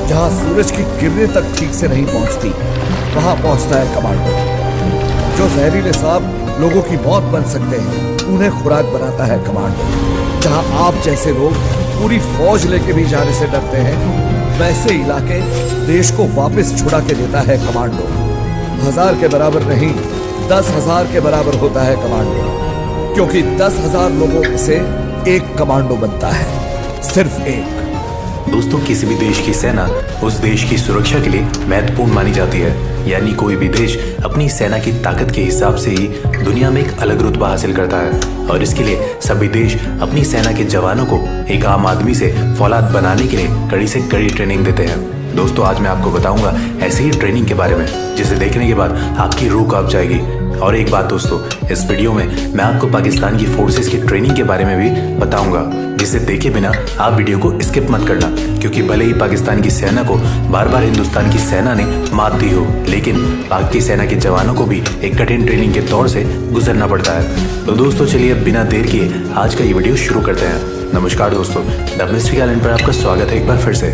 जहां सूरज की किरणें तक ठीक से नहीं पहुंचती, वहां पहुंचता है कमांडो। जो जहरीले सांप लोगों की मौत बन सकते हैं, उन्हें खुराक बनाता है कमांडो। जहां आप जैसे लोग पूरी फौज लेके भी जाने से डरते हैं, वैसे इलाके देश को वापस छुड़ा के देता है कमांडो। 1000 के बराबर नहीं, 10,000 के बराबर होता है कमांडो, क्योंकि 10,000 लोगों से एक कमांडो बनता है, सिर्फ एक। दोस्तों, किसी भी देश की सेना उस देश की सुरक्षा के लिए महत्वपूर्ण मानी जाती है। यानी कोई भी देश अपनी सेना की ताकत के हिसाब से ही दुनिया में एक अलग रुतबा हासिल करता है, और इसके लिए सभी देश अपनी सेना के जवानों को एक आम आदमी से फौलाद बनाने के लिए कड़ी से कड़ी ट्रेनिंग देते हैं। दोस्तों, आज मैं आपको बताऊंगा ऐसी ही ट्रेनिंग के बारे में, जिसे देखने के बाद आपकी रूह कांप जाएगी। और एक बात दोस्तों, इस वीडियो में मैं आपको पाकिस्तान की फोर्सेस की ट्रेनिंग के बारे में भी बताऊंगा, जिसे देखे बिना आप वीडियो को स्किप मत करना, क्योंकि भले ही पाकिस्तान की सेना को बार बार हिंदुस्तान की सेना ने मात दी हो, लेकिन पाक की सेना के जवानों को भी एक कठिन ट्रेनिंग के दौर से गुजरना पड़ता है। तो दोस्तों चलिए अब बिना देर किए आज का ये वीडियो शुरू करते हैं। नमस्कार दोस्तों, द मिस्ट्री आइलैंड पर आपका स्वागत है एक बार फिर से।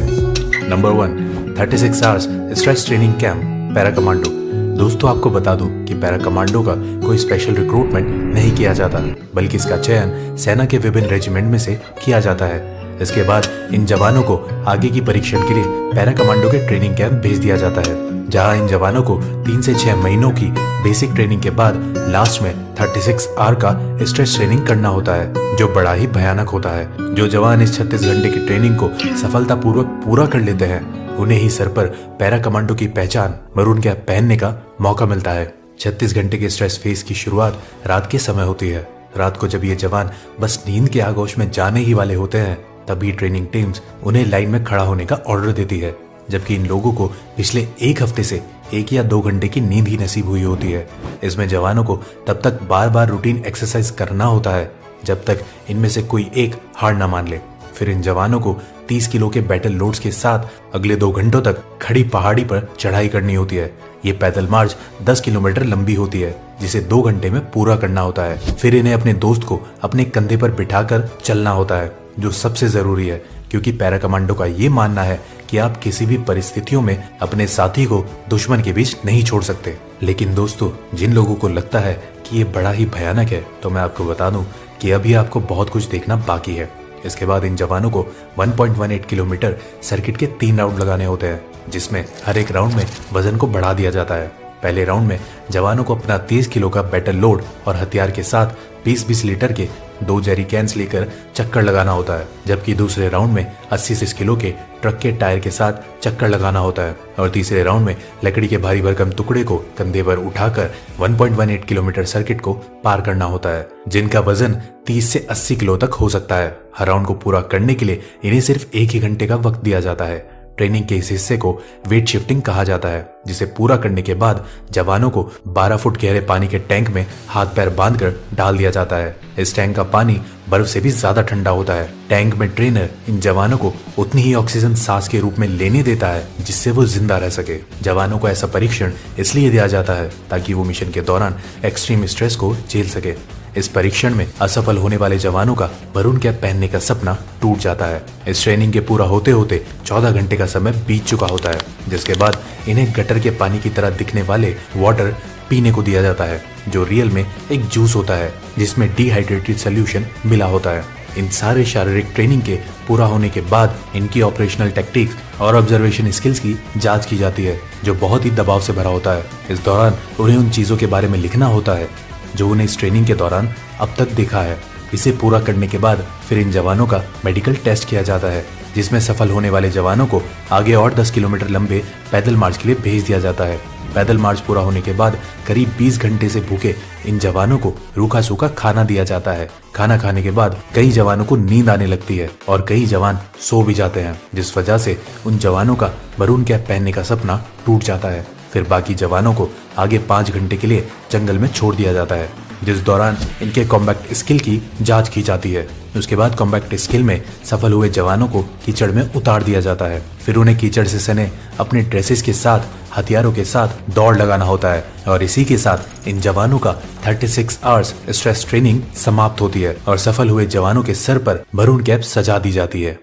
Number 1, 36 hours stress training camp, para commando. दोस्तों, आपको बता दूं कि पैरा कमांडो का कोई स्पेशल रिक्रूटमेंट नहीं किया जाता, बल्कि इसका चयन सेना के विभिन्न रेजिमेंट में से किया जाता है। इसके बाद इन जवानों को आगे की परीक्षण के लिए पैरा कमांडो के ट्रेनिंग कैंप भेज दिया जाता है, जहां इन जवानों को 3 से 6 महीनों की बेसिक ट्रेनिंग के बाद लास्ट में 36 आवर का स्ट्रेस ट्रेनिंग करना होता है, जो बड़ा ही भयानक होता है। जो जवान इस 36 घंटे की ट्रेनिंग को सफलतापूर्वक पूरा कर लेते हैं, उन्हें ही सर पर पैरा कमांडो की पहचान मरून कैप पहनने का मौका मिलता है। 36 घंटे के स्ट्रेस फेज की शुरुआत रात के समय होती है। रात को जब ये जवान बस नींद के आगोश में जाने ही वाले होते हैं, तभी ट्रेनिंग टीम्स उन्हें लाइन में खड़ा होने का ऑर्डर देती है, जबकि इन लोगों को पिछले एक हफ्ते से 1 या 2 घंटे की नींद ही नसीब हुई होती है। इसमें जवानों को तब तक बार बार रूटीन एक्सरसाइज करना होता है जब तक इनमें से कोई एक हार ना मान ले। फिर इन जवानों को 30 किलो के बैटल लोड्स के साथ अगले 2 घंटों तक खड़ी पहाड़ी पर चढ़ाई करनी होती है। ये पैदल मार्च 10 किलोमीटर लंबी होती है, जिसे 2 घंटे में पूरा करना होता है। फिर इन्हें अपने दोस्त को अपने कंधे पर बिठाकर चलना होता है, जो सबसे जरूरी है, क्योंकि पैरा कमांडो का ये मानना है कि आप किसी भी परिस्थितियों में अपने साथी को दुश्मन के बीच नहीं छोड़ सकते। लेकिन दोस्तों, जिन लोगों को लगता है कि ये बड़ा ही भयानक है, तो मैं आपको बता दूं कि अभी आपको बहुत कुछ देखना बाकी है। इसके बाद इन जवानों को 1.18 किलोमीटर सर्किट के 3 राउंड लगाने होते हैं, जिसमें हर एक राउंड में वजन को बढ़ा दिया जाता है। पहले राउंड में जवानों को अपना 30 किलो का बैटल लोड और हथियार के साथ 20-20 लीटर के 2 जेरी कैंस लेकर चक्कर लगाना होता है, जबकि दूसरे राउंड में 80 किलो के ट्रक के टायर के साथ चक्कर लगाना होता है, और तीसरे राउंड में लकड़ी के भारी भरकम टुकड़े को कंधे पर उठाकर 1.18 किलोमीटर सर्किट को पार करना होता है, जिनका वजन 30 से 80 किलो तक हो सकता है। हर राउंड को पूरा करने के लिए इन्हें सिर्फ 1 ही घंटे का वक्त दिया जाता है। ट्रेनिंग के इस हिस्से को वेट शिफ्टिंग कहा जाता है, जिसे पूरा करने के बाद जवानों को 12 फुट गहरे पानी के टैंक में हाथ पैर बांधकर डाल दिया जाता है। इस टैंक का पानी बर्फ से भी ज्यादा ठंडा होता है। टैंक में ट्रेनर इन जवानों को उतनी ही ऑक्सीजन सांस के रूप में लेने देता है, जिससे वो जिंदा रह सके। जवानों को ऐसा परीक्षण इसलिए दिया जाता है ताकि वो मिशन के दौरान एक्सट्रीम स्ट्रेस को झेल सके। इस परीक्षण में असफल होने वाले जवानों का मरून कैप पहनने का सपना टूट जाता है। इस ट्रेनिंग के पूरा होते होते 14 घंटे का समय बीत चुका होता है, जिसके बाद इन्हें गटर के पानी की तरह दिखने वाले वाटर पीने को दिया जाता है, जो रियल में एक जूस होता है जिसमें डिहाइड्रेटेड सोल्यूशन मिला होता है। इन सारे शारीरिक ट्रेनिंग के पूरा होने के बाद इनकी ऑपरेशनल टेक्टिक्स और ऑब्जर्वेशन स्किल्स की जांच की जाती है, जो बहुत ही दबाव से भरा होता है। इस दौरान उन्हें उन चीजों के बारे में लिखना होता है जो उन्हें इस ट्रेनिंग के दौरान अब तक देखा है। इसे पूरा करने के बाद फिर इन जवानों का मेडिकल टेस्ट किया जाता है, जिसमें सफल होने वाले जवानों को आगे और 10 किलोमीटर लंबे पैदल मार्च के लिए भेज दिया जाता है। पैदल मार्च पूरा होने के बाद करीब 20 घंटे से भूखे इन जवानों को रूखा सूखा खाना दिया जाता है। खाना खाने के बाद कई जवानों को नींद आने लगती है और कई जवान सो भी जाते हैं, जिस वजह से उन जवानों का मरून कैप पहनने का सपना टूट जाता है। फिर बाकी जवानों को आगे 5 घंटे के लिए जंगल में छोड़ दिया जाता है, जिस दौरान इनके कॉम्बैक्ट स्किल की जांच की जाती है। उसके बाद कॉम्बैक्ट स्किल में सफल हुए जवानों को कीचड़ में उतार दिया जाता है। फिर उन्हें कीचड़ से सने अपने ड्रेसेस के साथ हथियारों के साथ दौड़ लगाना होता है, और इसी के साथ इन जवानों का 36 आवर्स स्ट्रेस ट्रेनिंग समाप्त होती है और सफल हुए जवानों के सर पर मरून कैप सजा दी जाती है।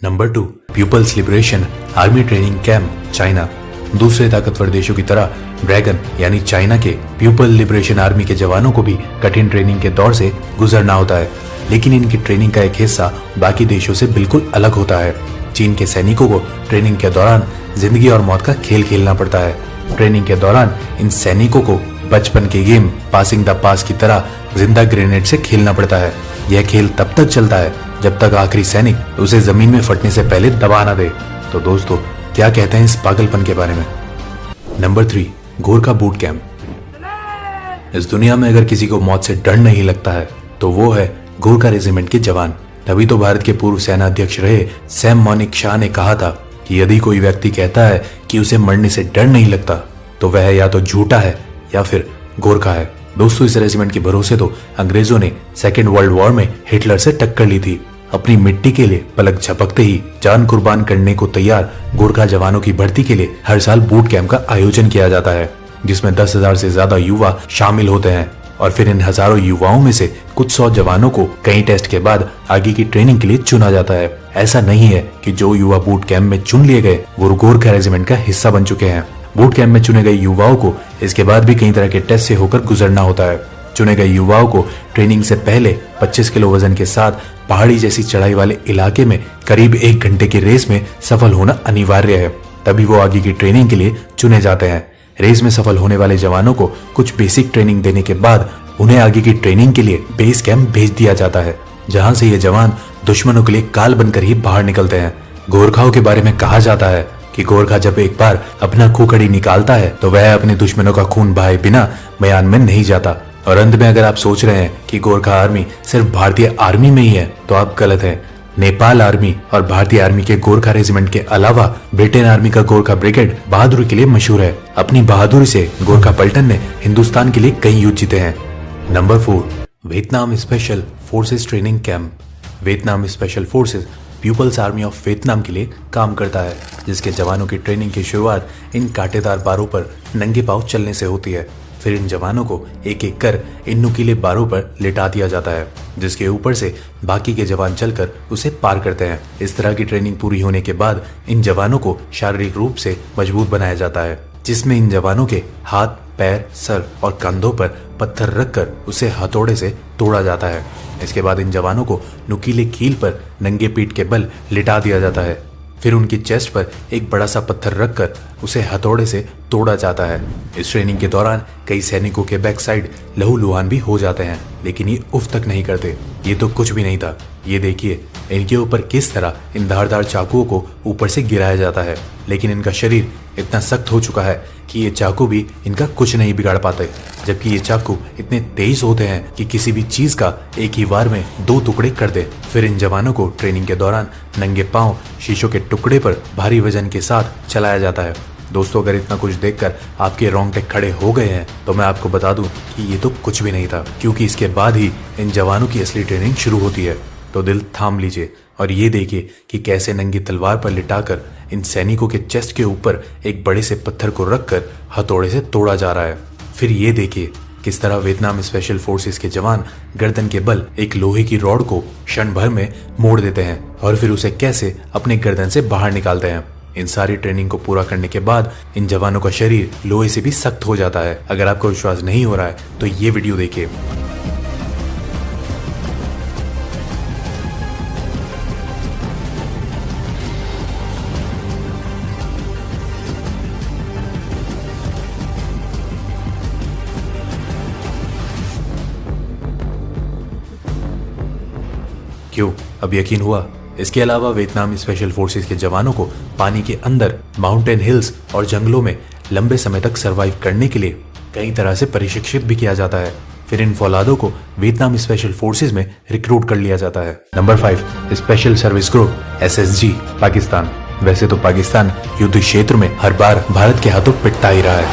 Number 2, People's Liberation Army training camp, China. दूसरे ताकतवर देशों की तरह ड्रैगन यानी चाइना के पीपल लिबरेशन आर्मी के जवानों को भी कठिन ट्रेनिंग के दौर से गुजरना होता है, लेकिन इनकी ट्रेनिंग का एक हिस्सा बाकी देशों से बिल्कुल अलग होता है। चीन के सैनिकों को ट्रेनिंग के दौरान जिंदगी और मौत का खेल खेलना पड़ता है। ट्रेनिंग के दौरान इन सैनिकों को बचपन के गेम पासिंग द पास की तरह जिंदा ग्रेनेड से खेलना पड़ता है। यह खेल तब तक चलता है जब तक आखिरी सैनिक उसे जमीन में फटने से पहले दबा ना दे। तो दोस्तों, क्या कहते हैं इस पागलपन के बारे में? Number 3, Gorkha boot camp. इस दुनिया में अगर किसी को मौत से डर नहीं लगता है तो वो है गोरखा रेजिमेंट के जवान। तभी तो भारत के पूर्व सेना अध्यक्ष रहे सैम मॉनिक शाह ने कहा था कि यदि कोई व्यक्ति कहता है कि उसे मरने से डर नहीं लगता तो वह या तो झूठा है या फिर गोरखा है। दोस्तों, इस रेजिमेंट के भरोसे तो अंग्रेजों ने सेकेंड वर्ल्ड वॉर में हिटलर से टक्कर ली थी। अपनी मिट्टी के लिए पलक झपकते ही जान कुर्बान करने को तैयार गोरखा जवानों की भर्ती के लिए हर साल बूट कैंप का आयोजन किया जाता है, जिसमें 10,000 से ज्यादा युवा शामिल होते हैं। और फिर इन हजारों युवाओं में से कुछ 100 जवानों को कई टेस्ट के बाद आगे की ट्रेनिंग के लिए चुना जाता है। ऐसा नहीं है कि जो युवा बूट कैंप में चुन लिए गए वो गोरखा रेजिमेंट का हिस्सा बन चुके हैं। बूट कैंप में चुने गए युवाओं को इसके बाद भी कई तरह के टेस्ट से होकर गुजरना होता है। चुने गए युवाओं को ट्रेनिंग से पहले 25 किलो वजन के साथ पहाड़ी जैसी चढ़ाई वाले इलाके में करीब 1 घंटे की रेस में सफल होना अनिवार्य है, तभी वो आगे की ट्रेनिंग के लिए चुने जाते हैं। रेस में सफल होने वाले जवानों को कुछ बेसिक ट्रेनिंग देने के बाद उन्हें आगे की ट्रेनिंग के लिए बेस कैंप भेज दिया जाता है, जहां से ये जवान दुश्मनों के लिए काल बनकर ही बाहर निकलते हैं। गोरखाओं के बारे में कहा जाता है कि गोरखा जब एक बार अपना खूखड़ी निकालता है तो वह अपने दुश्मनों का खून बहाए बिना मैदान में नहीं जाता। और अंत में अगर आप सोच रहे हैं कि गोरखा आर्मी सिर्फ भारतीय आर्मी में ही है तो आप गलत हैं। नेपाल आर्मी और भारतीय आर्मी के गोरखा रेजिमेंट के अलावा ब्रिटेन आर्मी का गोरखा ब्रिगेड बहादुरी के लिए मशहूर है। अपनी बहादुरी से गोरखा पलटन ने हिंदुस्तान के लिए कई युद्ध जीते हैं। Number 4, Vietnam special forces training camp. Vietnam special forces People's Army of Vietnam के लिए काम करता है, जिसके जवानों की ट्रेनिंग की शुरुआत इन कांटेदार बारों पर नंगे पांव चलने से होती है। फिर इन जवानों को एक एक कर इन नुकीले बारों पर लिटा दिया जाता है, जिसके ऊपर से बाकी के जवान चलकर उसे पार करते हैं। इस तरह की ट्रेनिंग पूरी होने के बाद इन जवानों को शारीरिक रूप से मजबूत बनाया जाता है, जिसमें इन जवानों के हाथ, पैर, सर और कंधों पर पत्थर रखकर उसे हथौड़े से तोड़ा जाता है। इसके बाद इन जवानों को नुकीले कील पर नंगे पीठ के बल लिटा दिया जाता है। फिर उनकी चेस्ट पर एक बड़ा सा पत्थर रखकर उसे हथौड़े से तोड़ा जाता है। इस ट्रेनिंग के दौरान कई सैनिकों के बैक साइड लहूलुहान भी हो जाते हैं, लेकिन ये उफ तक नहीं करते। ये तो कुछ भी नहीं था, ये देखिए इनके ऊपर किस तरह इन धारदार चाकुओं को ऊपर से गिराया जाता है, लेकिन इनका शरीर इतना सख्त हो चुका है कि ये चाकू भी इनका कुछ नहीं बिगाड़ पाते। जबकि ये चाकू इतने तेज होते हैं कि किसी भी चीज का एक ही वार में 2 टुकड़े कर दे। फिर इन जवानों को ट्रेनिंग के दौरान नंगे पांव शीशों के टुकड़े पर भारी वजन के साथ चलाया जाता है। दोस्तों, अगर इतना कुछ देखकर आपके रोंगटे खड़े हो गए हैं तो मैं आपको बता दूं कि ये तो कुछ भी नहीं था, क्योंकि इसके बाद ही इन जवानों की असली ट्रेनिंग शुरू होती है। तो दिल थाम लीजिए और ये देखिए कि कैसे नंगी तलवार पर लिटाकर इन सैनिकों के चेस्ट के ऊपर एक बड़े से पत्थर को रखकर हथौड़े से तोड़ा जा रहा है। फिर ये देखिए किस तरह वियतनाम स्पेशल फोर्सेस के जवान गर्दन के बल एक लोहे की रॉड को क्षण भर में मोड़ देते हैं और फिर उसे कैसे अपने गर्दन से बाहर निकालते हैं। इन सारी ट्रेनिंग को पूरा करने के बाद इन जवानों का शरीर लोहे से भी सख्त हो जाता है। अगर आपको विश्वास नहीं हो रहा है तो ये वीडियो देखिए। क्यों, अब यकीन हुआ? इसके अलावा वियतनाम स्पेशल फोर्सेस के जवानों को पानी के अंदर, माउंटेन हिल्स और जंगलों में लंबे समय तक सरवाइव करने के लिए कई तरह से प्रशिक्षित भी किया जाता है। फिर इन फौलादों को वियतनाम स्पेशल फोर्सेस में रिक्रूट कर लिया जाता है। Number 5, special service group SSG, Pakistan. वैसे तो पाकिस्तान युद्ध क्षेत्र में हर बार भारत के हाथों पिटता ही रहा है,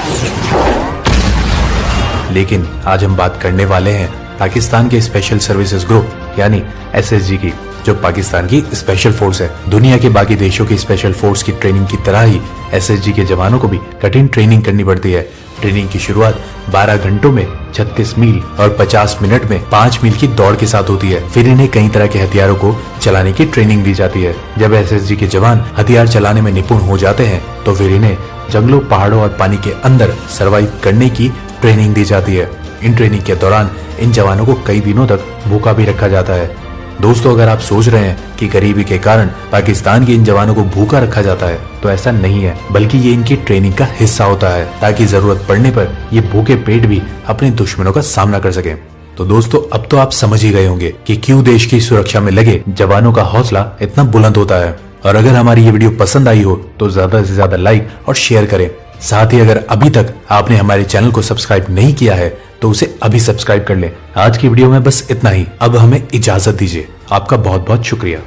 लेकिन आज हम बात करने वाले हैं पाकिस्तान के स्पेशल सर्विसेज ग्रुप यानी SSG की, जो पाकिस्तान की स्पेशल फोर्स है। दुनिया के बाकी देशों की स्पेशल फोर्स की ट्रेनिंग की तरह ही SSG के जवानों को भी कठिन ट्रेनिंग करनी पड़ती है। ट्रेनिंग की शुरुआत 12 घंटों में 36 मील और 50 मिनट में 5 मील की दौड़ के साथ होती है। फिर इन्हें कई तरह के हथियारों को चलाने की ट्रेनिंग दी जाती है। जब एसएसजी के जवान हथियार चलाने में निपुण हो जाते हैं तो फिर इन्हें जंगलों, पहाड़ों और पानी के अंदर सरवाइव करने की ट्रेनिंग दी जाती है। इन ट्रेनिंग के दौरान इन जवानों को कई दिनों तक भूखा भी रखा जाता है। दोस्तों, अगर आप सोच रहे हैं कि गरीबी के कारण पाकिस्तान के इन जवानों को भूखा रखा जाता है तो ऐसा नहीं है, बल्कि ये इनकी ट्रेनिंग का हिस्सा होता है ताकि जरूरत पड़ने पर ये भूखे पेट भी अपने दुश्मनों का सामना कर सके। तो दोस्तों, अब तो आप समझ ही गए होंगे कि क्यों देश की सुरक्षा में लगे जवानों का हौसला इतना बुलंद होता है। और अगर हमारी ये वीडियो पसंद आई हो तो ज्यादा से ज्यादा लाइक और शेयर करें। साथ ही अगर अभी तक आपने हमारे चैनल को सब्सक्राइब नहीं किया है तो उसे अभी सब्सक्राइब कर लें। आज की वीडियो में बस इतना ही। अब हमें इजाजत दीजिए। आपका बहुत बहुत शुक्रिया।